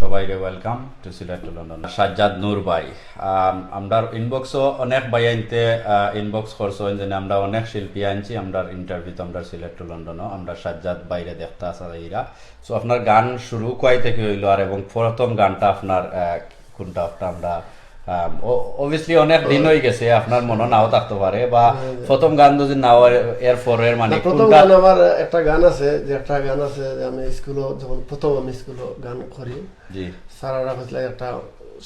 সবাইকে welcome to Sylhet to London. Sajjad Noor ভাই, আমরা ইনবক্সও অনেক ভাই আনতে ইনবক্স করছেন যে আমরা অনেক শিল্পী আনছি আমরা ইন্টারভিউতে আমরা সিলেট টু লন্ডনও আমরা সাজ্জাদ বাইরে দেখতে আসা এরা। সো আপনার গান শুরু কয় থেকে হইলো আর এবং প্রথম গানটা আপনার কোনটা আমরা অবভিয়াসলি অনেক দিন হয়ে গেছে, আপনার মনে নাও থাকতে পারে বা প্রথম গান যদি নাও এর পরের মানে প্রথম গান আমার একটা গান আছে যে আমি স্কুলে যখন প্রথম আমি স্কুলে গান করি, জি সারারা ফেসলা একটা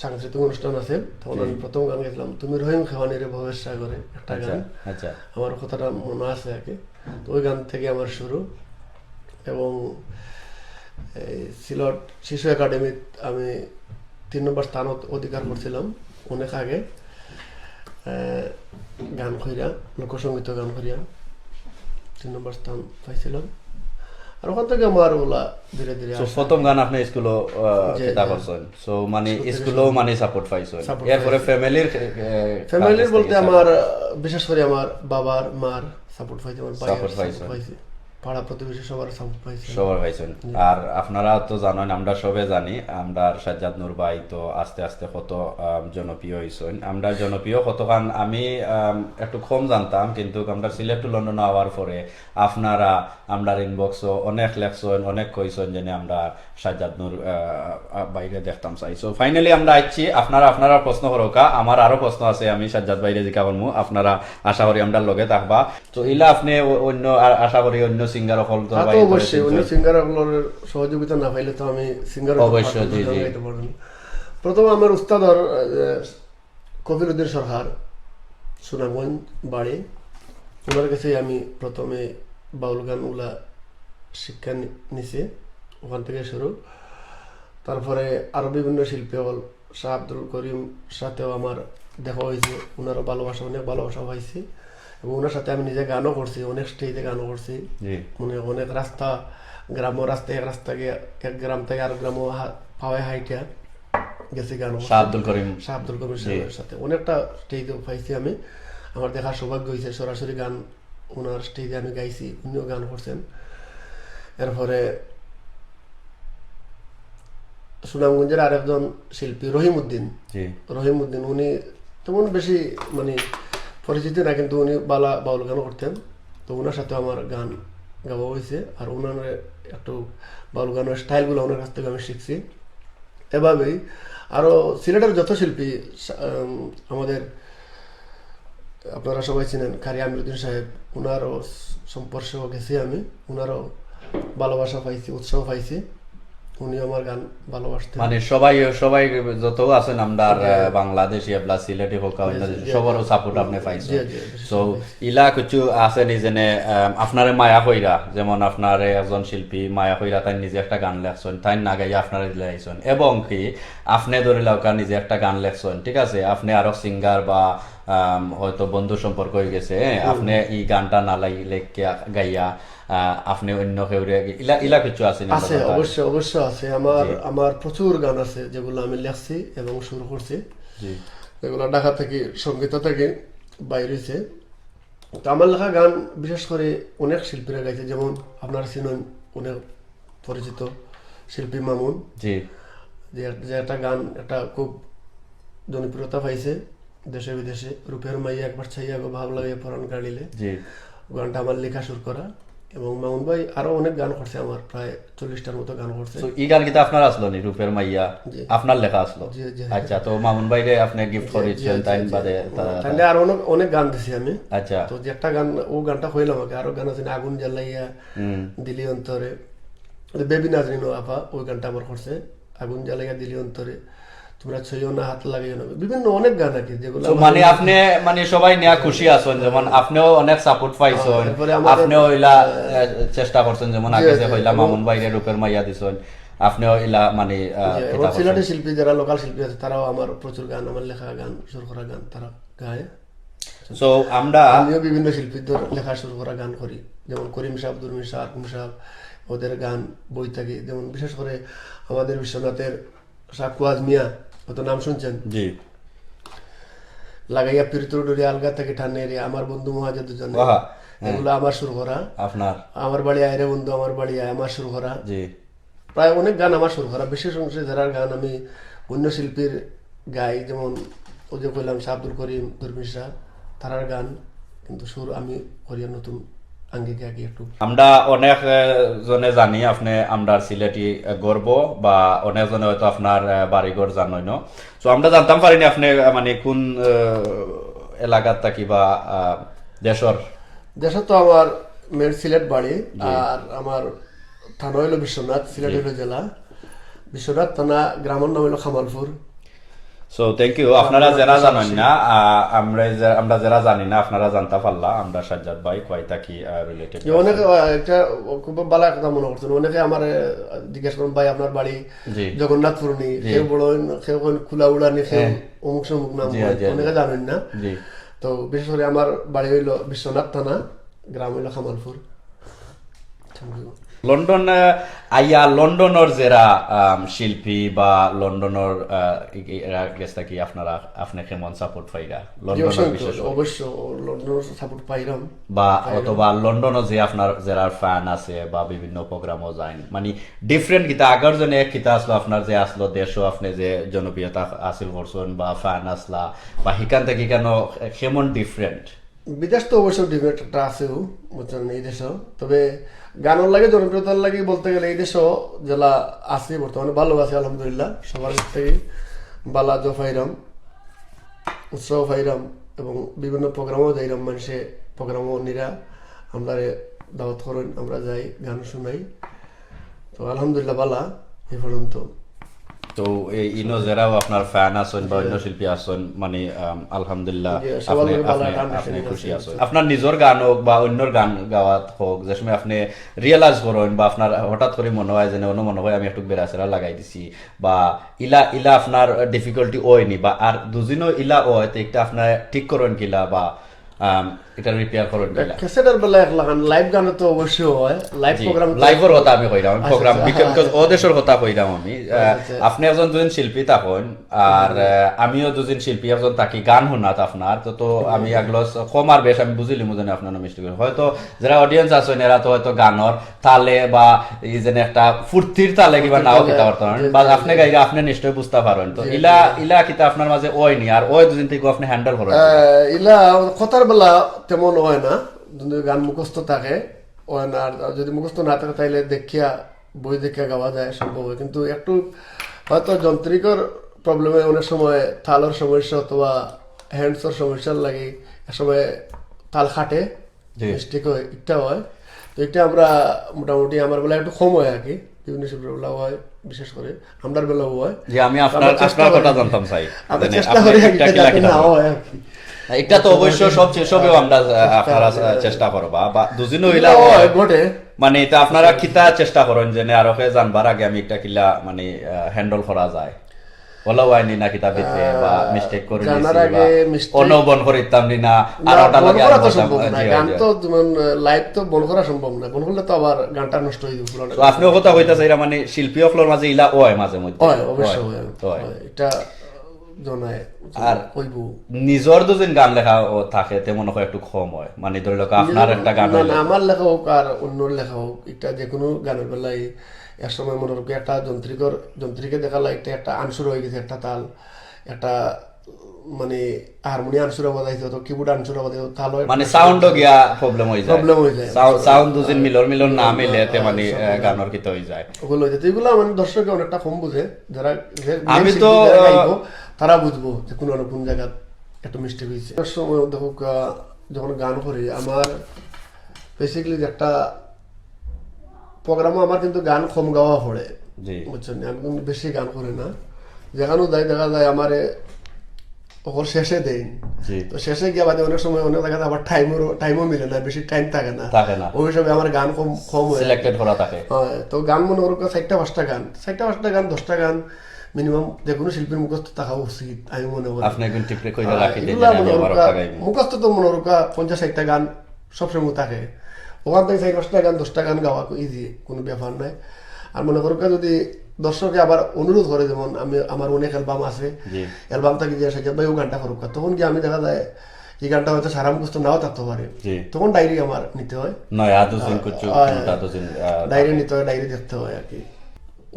সাংস্কৃতিক অনুষ্ঠান আছে, তখন আমি প্রথম গান গেছিলাম তুমি রহিম খাওয়ানির ভবেশ সাগরে একটা গান। আচ্ছা আমার কথাটা মনে আছে আর কি। তো ওই গান থেকে আমার শুরু, এবং এই সিলেট শিশু একাডেমিত আমি 3 নম্বর স্থান অধিকার করছিলাম অনেক আগে, গান কইরা লোকসঙ্গীত গান করিয়া 3 নম্বর স্থান পাইছিলাম। আর ওখান থেকে আমার ওলা ধীরে ধীরে প্রথম গান আপনি স্কুলও কিতা করছেন, সো মানে স্কুলও মানে সাপোর্ট পাইছেন। এরপরে ফ্যামিলির বলতে আমার বিশেষ করে আমার বাবার মার সাপোর্ট পাইছে, আমার সাপোর্ট ভাইয়ের পাইছে, পাড়া প্রতিবেশী সবার সাপোর্ট পাইছে, সবার পাইছেন। আর আপনারা তো জানেন, আমরা সবে জানি আমরা সাজ্জাদ নূর ভাই তো আস্তে আস্তে কত জনপ্রিয় হয়েছেন। আমরা জনপ্রিয় কত গান আমি একটু কম জানতাম, কিন্তু আমরা সিলেট টু লন্ডন আওয়ার পরে আপনারা আমরা ইনবক্সও অনেক লেখছেন, অনেক কইছেন যে আমরা সাজ্জাদ নূর বাইরে দেখতাম চাই। সো ফাইনালি আমরা আইছি, আপনারা প্রশ্ন করোকা, আমার আরো প্রশ্ন আছে, আমি সাজ্জাদ বাইরে জিকা করবো, আপনারা আশা করি আমরা লগে থাকবা। তো ইলা আপনি অন্য আশা করি অন্য সিঙ্গার হল তো অবশ্যই অন্য সিঙ্গার হলের সহযোগিতা না পাইলে তো আমি সিঙ্গার অবশ্যই প্রথম আমার উস্তাদর কবির উদ্দিন সরকার, সুনামগঞ্জ বাড়ি, ওনার কাছে আমি প্রথমে বাউল গানগুলা শিক্ষা নিছি, ওখান থেকে শুরু। তারপরে আরো বিভিন্ন শিল্পী হল শাহ আব্দুল করিম সাথেও আমার দেখা হয়েছে, ওনারও অনেক ভালোবাসা পাইছি, এবং ওনার সাথে আমি নিজে গানও করছি, অনেক স্টেজে গানও করছি, মানে অনেক রাস্তা এক রাস্তা গিয়ে এক গ্রাম থেকে আরেক গ্রাম পাওয়ায় হাইটা গেছি গান। শাহ আব্দুল করিম সাহেবের সাথে অনেকটা স্টেজে পাইছি আমি, আমার দেখার সৌভাগ্য হয়েছে, সরাসরি গান ওনার স্টেজে আমি গাইছি, উনিও গান করছেন। এরপরে সুনামগঞ্জের আরেকজন শিল্পী রহিম উদ্দিন, উনি তেমন বেশি মানে পরিচিতি না, কিন্তু উনি বাউল গানও করতেন, তো ওনার সাথে আমার গান গাওয়া হয়েছে। আর ওনার একটু বাউল গানের স্টাইলগুলো ওনার কাছ থেকে আমি শিখছি। এভাবেই আরও সিলেটের যত শিল্পী আমাদের আপনারা সবাই চিনেন কারি আমিরুদ্দিন সাহেব, ওনারও সম্পর্কেও গেছি আমি, ওনারও ভালোবাসা পাইছি, উৎসাহ পাইছি, উনি আমার গান ভালোবাসতেন। মানে সবাই যত আছেন আমরা বাংলাদেশি এবলা সিলেটি হোক সবারও সাপোর্ট আপনি পাইছেন। সো ইলা কিছু আছে নিজেনে আপনারে মায়া কইরা, যেমন আপনার একজন শিল্পী মায়া কইরা তাই নিজে একটা গান লেখছেন, তাই না গাইয়া আপনারে দিলাইছেন, এবং কি আপনি ধরে লাউকা নিজে একটা গান লেখছেন, ঠিক আছে, আপনি আরো সিঙ্গার বা হয়তো বন্ধু সম্পর্ক হয়ে গেছে, আপনি এই গানটা না লেখিয়া গাইয়া আপনি অন্য কেউ ইলা কিছু আছে? অবশ্যই আছে। আমার প্রচুর গান আছে যেগুলো আমি লেখছি এবং শুরু করছি, যেগুলো ঢাকা থেকে সঙ্গীত থেকে বাইরেছে। তো আমার লেখা গান বিশেষ করে অনেক শিল্পীরা গাইছে, যেমন আপনারা চিনেন অনেক পরিচিত শিল্পী মামুন, যে একটা গান একটা খুব জনপ্রিয়তা পাইছে দেশে বিদেশে, রূপের মাইয়া একবার ছাইয়া গো ভাব লাগে পরাণ গাড়িলে, গানটা আমার লেখা সুর করা। এবং মামুন ভাই আরো অনেক গান করছে, আমার প্রায় 40টার মতো গান করছে। এই গান কিন্তু আপনার আসলো নি রূপের মাইয়া, আপনার লেখা আসলো? আচ্ছা, তো মামুন ভাইরে আপনি গিফট করেছেন তাই বাদে তাহলে আর অনেক গান দিছি আমি। আচ্ছা, তো যে একটা গান ও গানটা হইলাম আমাকে, আরো গান আছে আগুন জ্বালাইয়া দিলি অন্তরে, বেবি নাজরিন আপা ওই গানটা আমার করছে, আগুন জ্বালাইয়া দিলি অন্তরে, তোমরা ছইও না হাত লাগাইও না, বিভিন্ন অনেক গান আছে যেগুলো মানে আপনি মানে সবাই নিয়া খুশি আছেন, যেমন আপনিও অনেক সাপোর্ট পাইছেন, আপনিও ইলা চেষ্টা করছেন, যেমন আগে যে হইলা মামুন ভাইরে রূপের মাইয়া দিছেন, আপনিও ইলা মানে সিলেটি শিল্পী যারা লোকাল শিল্পী আছে তারাও আমার প্রচুর গান, আমার লেখা গান, সুর করা গান তারা গায়। সো আমিও বিভিন্ন শিল্পীদের লেখা সুর করা গান করি, যেমন করিম সাহেব, দুরমিন শাহ, আকুম সাহেব, ওদের গান বই থাকে, যেমন বিশেষ করে আমাদের বিশ্বনাথের শাকুয়াজ মিয়া, অত নাম শুনছেন? জি। লাগাইয়া পিরিতুর ডুরি আলগা থেকে ঠান্নে রে আমার বন্ধু মহাজে দুজনে, এগুলো আমার সুর করা। আপনার আমার বাড়ি আয় রে বন্ধু আমার বাড়ি আয়, আমার সুর করা। জি। প্রায় অনেক গান আমার সুর করা, বিশেষ অংশে যারা গান আমি অন্য শিল্পীর গাই, যেমন ওই যে কইলাম শাহ আব্দুল করিম, দুরবিন শাহ, তারার গান, কিন্তু সুর আমি করি নতুন আঙ্গিকে আগে একটু। আমরা অনেক জনে জানি আপনি আমরার সিলেটি গর্ব, বা অনেক জনে হয়তো আপনার বাড়িঘর জানোই না। তো আমরা জানতাম পারিনি আপনি মানে কোন এলাকার থাকি বা দেশর। দেশে তো আমার মেয়ের সিলেট বাড়ি, আর আমার থানা হইলো বিশ্বনাথ, সিলেট হইলো জেলা। বিশ্বনাথ থানা, গ্রামের নাম হইলো খামালপুর। So thank you. আপনারা যারা জানেন না, আমরা যারা জানি না আপনারা জানতে পারলা আমরা সাজ্জাদ ভাই কয় থাকি রিলেটেড। অনেকে একটা খুব ভালো কথা মনে করছেন, অনেকে আমার জিজ্ঞেস করেন ভাই আপনার বাড়ি জগন্নাথপুর নি, কেউ বড় কেউ খোলা উড়ানি, কেউ অমুক সমুক নাম, অনেকে জানেন না। তো বিশেষ করে আমার বাড়ি হইলো বিশ্বনাথ থানা, গ্রাম হইলো খামালপুর। লন্ডন আইয়া লন্ডনের যারা শিল্পী বা লন্ডনের গেছটা কি আপনারা আপনি কেমন সাপোর্ট পাইরা লন্ডনের বিশেষ অবশ্য লন্ডনের সাপোর্ট পাইলাম, বা অথবা লন্ডনে যে আপনার যারা ফ্যান আছে বা বিভিন্ন প্রোগ্রামও যায়, মানে ডিফারেন্ট কিতা আগের জন্য এক কিতা আসলো আপনার যে আসলো দেশও আপনি যে জনপ্রিয়তা হাসিল করছেন বা ফ্যান আসলা, বা সেখান থেকে কেন কেমন ডিফারেন্ট? বিদেশ তো অবশ্য ডিফারেন্ট একটা আছেও, বুঝছেন, এই দেশেও। তবে গানের লাগে জনপ্রিয়তার লাগে বলতে গেলে এই দেশেও জেলা আছে বর্তমানে, ভালো আছে আলহামদুলিল্লাহ। সবার থেকে বালা জফাইরাম, উৎসাহ ফাইরাম, এবং বিভিন্ন প্রোগ্রামও যাইরাম, মানুষে প্রোগ্রামও নিরা আমরা দাওয়াত করেন, আমরা যাই, গান শুনাই। তো আলহামদুলিল্লাহ বালা এ পর্যন্ত। তো এই ইনো যারাও আপনার ফ্যান আছেন বা অন্য শিল্পী আছেন, মানে আলহামদুলিল্লাহ আপনি খুশি আছেন। আপনার নিজের গান হোক বা অন্যর গান গাওয়াত হোক, যে সময় আপনি রিয়েলাইজ করেন বা আপনার হঠাৎ করে মনে হয় যে মনে হয় আমি একটু বেড়াচেরা লাগাই দিছি, বা ইলা আপনার ডিফিকাল্টি হয়নি, বা আর দুদিনও ইলা হয়, তো একটা আপনার ঠিক করেন কিলা বা এটা রিপেয়ার করেন কিলা? ক্যাসেটের বেলা এক লাগান, লাইভ গানে তো অবশ্যই হয়, লাইভ প্রোগ্রাম, লাইভের কথা আমি কইরাম, প্রোগ্রাম বিকজ ও দেশের কথা কইরাম আমি। আপনি একজন দুজন শিল্পী থাকুন, আর আমিও দুজন শিল্পী একজন থাকি, গান শুনাত আপনার তো আমি এগুলো কম আর বেশ আমি বুঝিলি মুজনে আপনার মিষ্টি করে। হয়তো যারা অডিয়েন্স আছেন এরা তো হয়তো গানর তালে বা এই যে একটা ফুর্তির তালে কিবা নাও কিতা করতে পারেন, বা আপনি গাইলে আপনি নিশ্চয়ই বুঝতে পারেন। তো ইলা কিতা আপনার মাঝে ওইনি, আর ওই দুদিন থেকে আপনি হ্যান্ডেল করেন? ইলা কথার বেলা তেমন হয় না, যদি গান মুখস্থ থাকে হয় না, আর যদি মুখস্থ না থাকে তাইলে দেখিয়া বই দেখিয়া গাওয়া যায়, সম্ভব হয়। কিন্তু একটু হয়তো যন্ত্রিকর প্রবলেমে অনেক সময় তালের সমস্যা অথবা হ্যান্ডসের সমস্যার লাগে এক সময় তাল খাটে, মিস্টেক হয়, একটা হয়। তো এটা আমরা মোটামুটি আমার বেলা একটু কম হয় আর কি, বিভিন্ন শিল্পের বেলাও হয়, বিশেষ করে আমরার বেলাও হয়। যে আমি আপনার কথা জানতাম চাই, আমরা চেষ্টা করি না হয় আর কি। এটা তো অবশ্য সবেও আমরা আপনারা চেষ্টা করবা, বা দুদিন হইলা বটে, মানে এটা আপনারা কিতা চেষ্টা করেন যে আরো জানবার আগে আমি একটা কিলা মানে হ্যান্ডেল করা যায়, বলা হয়নি না কিতা ভিতরে বা মিস্টেক করে দিছি বা অনবন করিতাম না, আর ওটা লাগে গান তো যেমন লাইভ তো বন করা সম্ভব না, বন করলে তো আবার গানটা নষ্ট হয়ে যাবে। তো আপনিও কথা কইতা চাইরা মানে শিল্পী হকলের মাঝে ইলা হয় মাঝে মধ্যে, হয় অবশ্যই হয়, এটা আর নিজের দুদিন গান লেখা থাকে তেমন একটু কম হয়, মানে ধরে লোক আপনার একটা গান আমার লেখা হোক আর অন্যর লেখা হোক, এটা যে কোনো গানের বেলায় এক সময় মনে রাখি একটা যন্ত্রিকে দেখালে একটা আনসুর হয়ে গেছে, একটা তাল, একটা মানে হারমোনিয়াম আনসুর বাজাইছে তো কিবোর্ড আনসুর বাজাইছে, তাহলে মানে সাউন্ডও গিয়া প্রবলেম হয়ে যায়, সাউন্ড দুদিন মিলন না মিলে তে মানে গানের কিতে হয়ে যায়, ওগুলো হয়ে যায়। এগুলো মানে দর্শক অনেকটা কম বুঝে, যারা আমি তো তারা বুঝবো যে কোনো না কোন জায়গা একটা মিস্টেক হয়েছে। সময় দেখো যখন গান করি আমার বেসিক্যালি একটা প্রোগ্রামও আমার কিন্তু গান কম গাওয়া পড়ে, বুঝছেন, আমি কিন্তু বেশি গান করি না, যেখানেও যাই দেখা যায় আমার ওর শেষে দেই, তো শেষে গিয়ে বাদে অনেক সময় অনেক জায়গায় আবার টাইমও মিলে না, বেশি টাইম থাকে না, ওই হিসাবে আমার গান কম সিলেক্টেড করা থাকে। তো গান মনে করো 4টা 5টা গান 10টা গান মিনিমাম যে কোনো শিল্পীর মুখস্থ থাকা উচিত আমি মনে করি। মুখস্থ তো মনে করো 50-60টা গান সবসময় থাকে, ওখান থেকে 4-5টা গান 10টা গান গাওয়া ইজি, কোনো ব্যাপার নাই। আর মনে করো যদি দর্শকে আবার অনুরোধ করে, যেমন আমি আমার অনেক অ্যালবাম আছে, অ্যালবাম থেকে যে সাজ্জাদ ভাই ও গানটা করুক, তখন কি আমি দেখা যায় এই গানটা হয়তো সারা মুখস্থ নাও থাকতে পারে, তখন ডায়েরি আমার নিতে হয়, ডায়েরি নিতে হয়, ডায়েরি দেখতে হয় আর কি।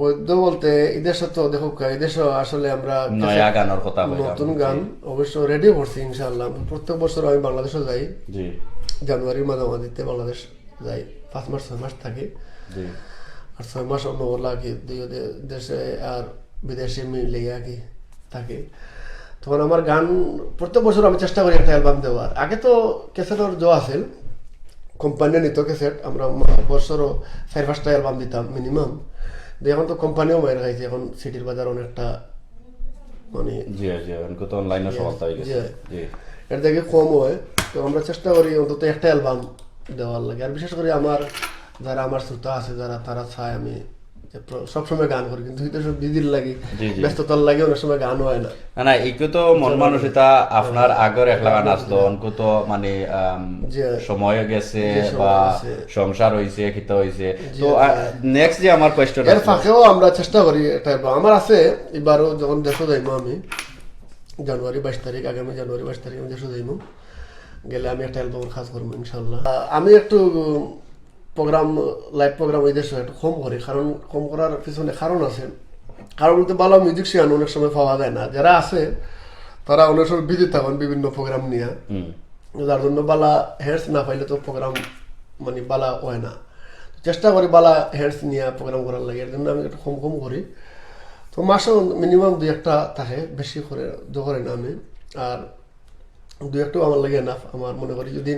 ঐক্য বলতে এদেশে তো দেখো এদেশে আসলে আমরা নয়া গানের কথা কইলাম। নতুন গান অবশ্য রেডি করছি ইনশাআল্লাহ। প্রত্যেক বছর আমি বাংলাদেশে যাই, জি জানুয়ারির মাঝামাঝিতে বাংলাদেশ যাই, 5 মাস 6 মাস থাকি, জি আর 6 মাস অন্য লাগে দুই দেশে আর বিদেশে মিলিয়ে কি থাকে। তখন আমার গান প্রত্যেক বছর আমি চেষ্টা করি একটা অ্যালবাম দেওয়ার। আগে তো ক্যাসেটর জো আছিল, কোম্পানি নিত ক্যাসেট, আমরা বছরও 4-5টা অ্যালবাম দিতাম মিনিমাম। এখন তো কোম্পানিও মায়ের খাইছে, এখন সিটির বাজার অনেকটা মানে জি জি অনেক তো অনলাইনে সহজ হয়ে গেছে। জি এর থেকে কম হয়। তো আমরা চেষ্টা করি অন্তত একটা অ্যালবাম দেওয়ার লাগে। আর বিশেষ করে যারা আমার শ্রোতা আছে, যারা তারা চায় আমি সবসময় গান করি, কিন্তু সব বিধির লাগে, জি জি ব্যস্ততার লাগে, অনেক সময় গান হয় না। না না একটু তো মন মানসিকতা আপনার আগের একলা গান আসতো, অনেক তো মানে সময় গেছে বা সংসার হইছে খিতা হইছে। তো নেক্সট যে আমার কোয়েশ্চন এর ফাঁকেও আমরা চেষ্টা করি এটা। আমার আছে এবারও যখন দেশে যাইমো আমি জানুয়ারি 22 তারিখ, আগামী জানুয়ারি 22 তারিখ আমি দেশে যাইমো, গেলে আমি একটা অ্যালবামের কাজ করবো ইনশাল্লাহ। আমি একটু প্রোগ্রাম, লাইভ প্রোগ্রাম ওই দেশে একটু কম করি, কারণ কম করার পিছনে কারণ আছে। কারণ বলতে ভালো মিউজিশিয়ান অনেক সময় পাওয়া যায় না, যারা আছে তারা অনেক সময় বিজি থাকেন বিভিন্ন প্রোগ্রাম নিয়ে, যার জন্য বালা হেডস না পাইলে তো প্রোগ্রাম মানে বালা হয় না। চেষ্টা করি বালা হেডস নিয়ে প্রোগ্রাম করার লাগে, এর জন্য আমি একটু কম কম করি। তো মাসে মিনিমাম 2-1টা থাকে, বেশি করে করি না আমি। আর 2-1টাও আমার লাগে না। আমার মনে করি যদি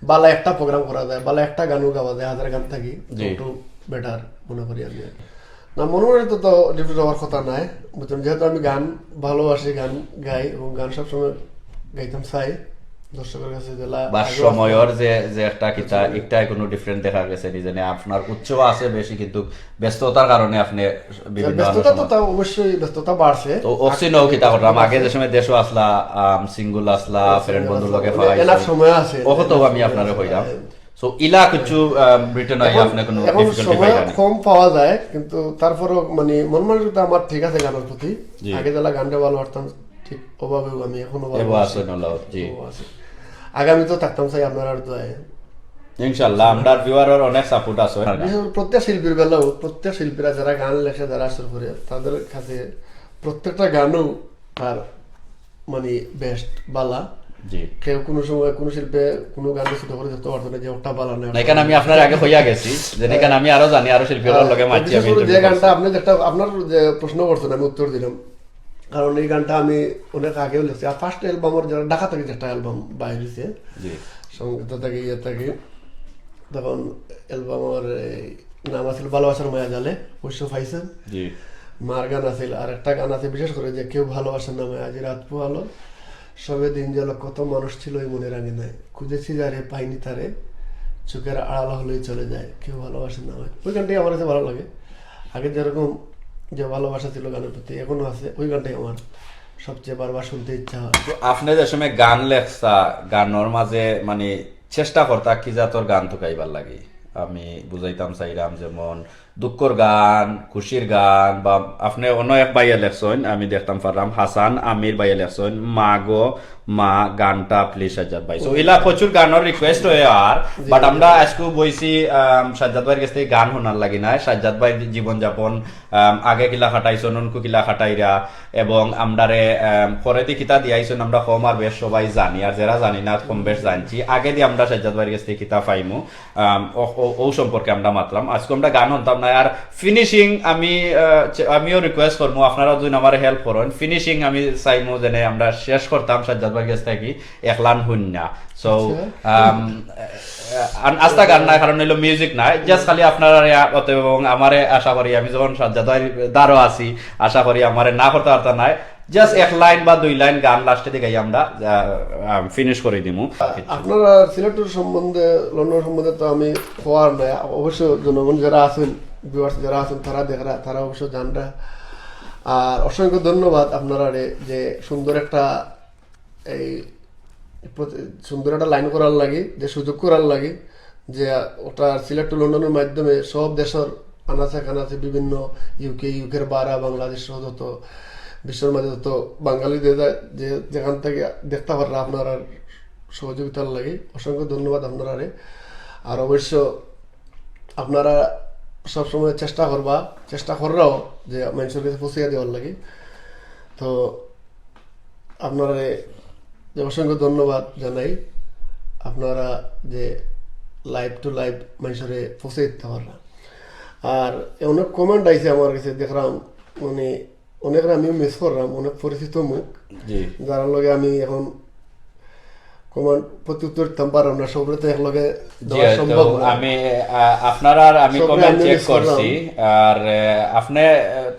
বালা একটা প্রোগ্রাম করা যায়, বালা একটা গানও গাওয়া যায়, 1000 গান থাকি, একটু বেটার মনে করি আমি। না মনে মনে তো ডিফারেন্ট হওয়ার কথা নাই, বুঝছেন। যেহেতু আমি গান ভালোবাসি, গান গাই এবং গান সবসময় গাইতাম চাই দর্শকের কাছে। বা সময়ের যে একটা কিতা একটাই কোনো ডিফারেন্ট দেখা গেছে নিজে আপনার উৎসব আছে বেশি, কিন্তু ব্যস্ততার কারণে আপনি বিভিন্ন ব্যস্ততা তো তাও অবশ্যই ব্যস্ততা বাড়ছে। তো অক্সিনো কিতা করলাম আগে যে সময় দেশও আসলা, সিঙ্গুল আসলা, ফ্রেন্ড বন্ধুর লগে এনাফ সময় আছে, ওহতো আমি আপনারে কইলাম। সো ইলা কিছু ব্রিটেন আই আপনি কোনো ডিফিকাল্টি পাই না? কম পাওয়া যায়, কিন্তু তারপরও মানে মন মানসিকতা আমার ঠিক আছে গানের প্রতি। আগে যারা গানটা ভালো পারতাম ঠিক অভাবেও আমি এখনো ভালো আছি। জি আগামী তো থাকতাম চাই আপনার আর দোয়ায় ইনশাআল্লাহ। আমরা ভিউয়ারের অনেক সাপোর্ট আছে। প্রত্যেক শিল্পীর বেলাও, প্রত্যেক শিল্পীরা যারা গান লেখে, যারা আসর করে, তাদের কাছে প্রত্যেকটা গানও তার মানে বেস্ট বালা। কেউ কোনো সময় কোনো শিল্পে কোনো গান ছোট করে দেখতে পারতো না যে ওটা বালা না। এখানে আমি আপনার আগে হইয়া গেছি, যে এখানে আমি আরো জানি, আরো শিল্পীর লগে মাঝি আমি যে গানটা আপনি যেটা আপনার যে প্রশ্ন করছেন আমি উত্তর দিলাম, কারণ এই গানটা আমি অনেক আগেও লিখছি। আর ফার্স্ট অ্যালবামের যারা ঢাকা থেকে যেটা অ্যালবাম বাইর হয়েছে সঙ্গীত থেকে ইয়ে থেকে, তখন অ্যালবামের নাম আছিল ভালোবাসার মায়া জালে, অবশ্য পাইছেন। মার গান আছিল, আর একটা গান আছে বিশেষ করে যে কেউ ভালোবাসার নামে আজ রাত পোহালো, সবে দিন গেল কত মানুষ ছিল এই মনে রাঙে নাই, খুঁজেছি যারে পাইনি তারে, চোখের আড়াল হলেই চলে যায়, কেউ ভালোবাসার নামে। ওই গানটাই আমার কাছে ভালো লাগে। আগে যেরকম যে ভালোবাসা ছিল গানের প্রতি এখনো আছে, ওই গানটাই আমার সবচেয়ে বারবার শুনতে ইচ্ছা হয়। আপনি যে সময় গান লেখছা, গানের মাঝে মানে চেষ্টা করতা কি জাতর গান তো গাইবার লাগে? আমি বুঝাইতাম চাইলাম যেমন দুঃখর গান, খুশির গান, বা আপনি অন্য এক বাইয়া লেখছেন, আমি দেখতাম পারলাম হাসান আমির বাইয়া লেখছেন মা গো মা গানটা প্লিজ সাজ্জাদ ভাই। সো এলা প্রচুর গানের রিকোয়েস্ট হয়ে আর, বাট আমরা আজকে বইছি সাজ্জাদ ভাইয়ের কাছে গান শোনার লাগি না। সাজ্জাদ ভাই জীবনযাপন আগে কিলা খাটাইছেন, অনকু কিলা খাটাইরা, এবং আমরারে পরেতে কিতা দিয়াইছেন আমরা কম আর বেশ সবাই জানি, আর যারা জানি না কম বেশ জানছি। আগে দিয়ে আমরা সাজ্জাদ ভাইয়ের কাছে কিতা পাইমু ও সম্পর্কে আমরা মাতলাম। আজকে আমরা গান শুনতাম না। আর ফিনিশিং আমিও রিকোয়েস্ট করবো আপনারা যদি আমার হেল্প করেন, ফিনিশিং আমি চাইমু যেন আমরা শেষ করতাম সাজ্জাদ ভাইয়ের কাছ থেকে একলান শুননা। সো আস্তা গান নাই, কারণ হইলো মিউজিক নাই, জাস্ট খালি আপনারা এবং আমারে আশা করি আমি যখন সাজ্জাদ ভাইয়ের দ্বারও আছি, আশা করি আমারে না করতে পারতা নাই, জাস্ট 1 লাইন বা 2 লাইন গান লাস্টে দিকে আমরা ফিনিশ করে দিমু। আপনারা সিলেটের সম্বন্ধে, লন্ডন সম্বন্ধে তো আমি হওয়ার নাই, অবশ্য জনগণ যারা আছেন, ভিউয়ার্স যারা আছেন, তারা অবশ্য জানরা। আর অসংখ্য ধন্যবাদ আপনারা যে সুন্দর একটা লাইন করার লাগে, যে সুযোগ করার লাগে, যে ওটা সিলেট টু লন্ডনের মাধ্যমে সব দেশের আনাচে কানাচে বিভিন্ন ইউকের বারা, বাংলাদেশ সহ যত বিশ্বের মাঝে যত বাঙালিদের যে যেখান থেকে দেখতে পাররা আপনারা সহযোগিতার লাগে অসংখ্য ধন্যবাদ আপনারা। আর অবশ্য আপনারা সবসময় চেষ্টা কররাও যে মানুষের কাছে পৌঁছিয়ে দেওয়ার লাগে। তো আপনারা যে অসংখ্য ধন্যবাদ জানাই, আপনারা যে লাইভ টু লাইভ মানুষের পৌঁছে দিতে পারলাম। আর অনেক কমেন্ট আইছে আমার কাছে, দেখলাম মানে অনেকরা আমি মিস করলাম, অনেক পরিচিত মুখ জি যার লগে আমি এখন কমেন্ট প্রত্যুত্তর দিতাম পারলাম না, সবরে তো একলগে জি দেওয়া তো সম্ভব না। আমি আপনার আর আমি সবরে কমেন্ট আমি চেক miss করলাম। করছি। আর আপনি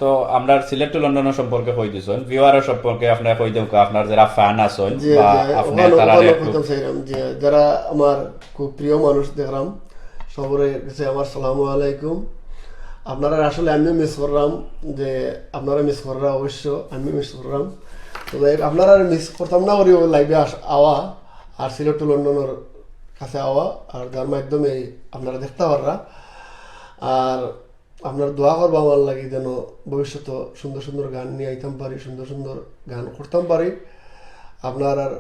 তো আমরা সিলেক্ট টু লন্ডনের সম্পর্কে কই দিছেন, ভিউয়ারের সম্পর্কে আপনি কই দেন আপনার যারা ফ্যান আছেন যে বা যে আপনি ওখানে তারা ওখানে একটু কইতাম চাইলাম যে যারা আমার খুব প্রিয় মানুষ দেখলাম, সবরে কাছে আমার সালামু আলাইকুম। আপনারা আসলে আমি মিস করলাম, যে আপনারা মিস কররা অবশ্য আমি মিস করলাম। তো যাই হোক, আপনারা মিস করতাম না করি লাইভে আওয়া আর সিলেট টু লন্ডনের কাছে আওয়া, আর যার মাধ্যমে আপনারা দেখতে পাররা। আর আপনার দোয়া করবো আমার লাগে যেন ভবিষ্যতে সুন্দর সুন্দর গান নিয়ে আইতাম পারি, সুন্দর সুন্দর গান করতাম পারি। আপনার আর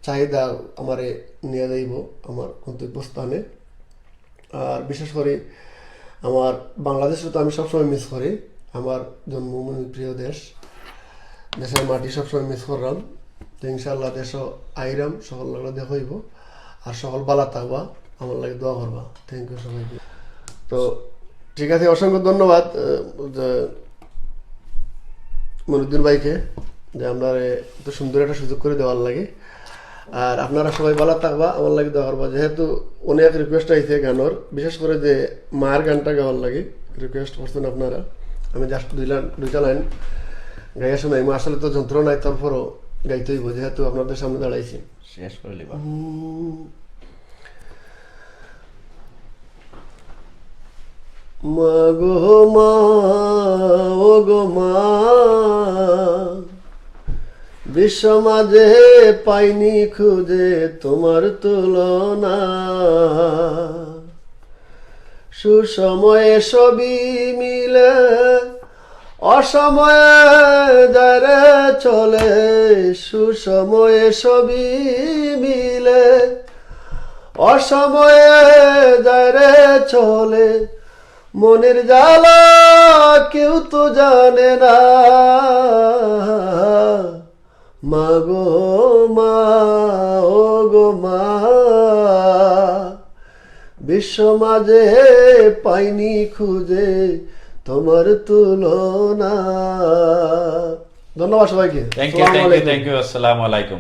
চাহিদা আমারে নিয়ে যাইব আমার গন্তব্যস্থানে। আর বিশেষ করে আমার বাংলাদেশে তো আমি সবসময় মিস করি, আমার জন্মভূমি প্রিয় দেশের মাটি সবসময় মিস করলাম। তো ইনশাল্লাহ দেশ আইরাম, সকল লোক দেখাইব আর সকল বালা থাকবা, আমার লাগে দোয়া করবা। থ্যাংক ইউ সবাইকে। তো ঠিক আছে, অসংখ্য ধন্যবাদ মনুদ্দিন ভাইকে যে আমরা এত সুন্দর একটা সুযোগ করে দেওয়ার লাগে। আর আপনারা সবাই ভালো থাকবা, আমার লাগে দোয়া করবা। যেহেতু অনেক রিকোয়েস্ট আইছে গানের, বিশেষ করে যে মার গানটা গাওয়ার লাগে রিকোয়েস্ট করছেন আপনারা। আমি জাস্ট দুইটা লাইন গাইয়া শোনাই, আসলে তো যন্ত্র নাই, তারপরও গাইতে হইব যেহেতু আপনাদের সামনে দাঁড়াইছি। শেষ করে লিবা। মা গো মা, ও গো মা, বিশ্ব মাঝে পাইনি খুঁজে তোমার তুলনা। সুসময়ে সবই মিলে, অসময়ে যারে চলে। সুসময়ে সবই মিলে, অসময়ে যারে চলে। মনের জ্বালা কেউ তো জানে না। মা গো মা, ও গো মা, বিশ্ব মাঝে পাইনি খুঁজে তোমার তুলনা। ধন্যবাদ সবাইকে। থ্যাংক ইউ আসসালামু আলাইকুম।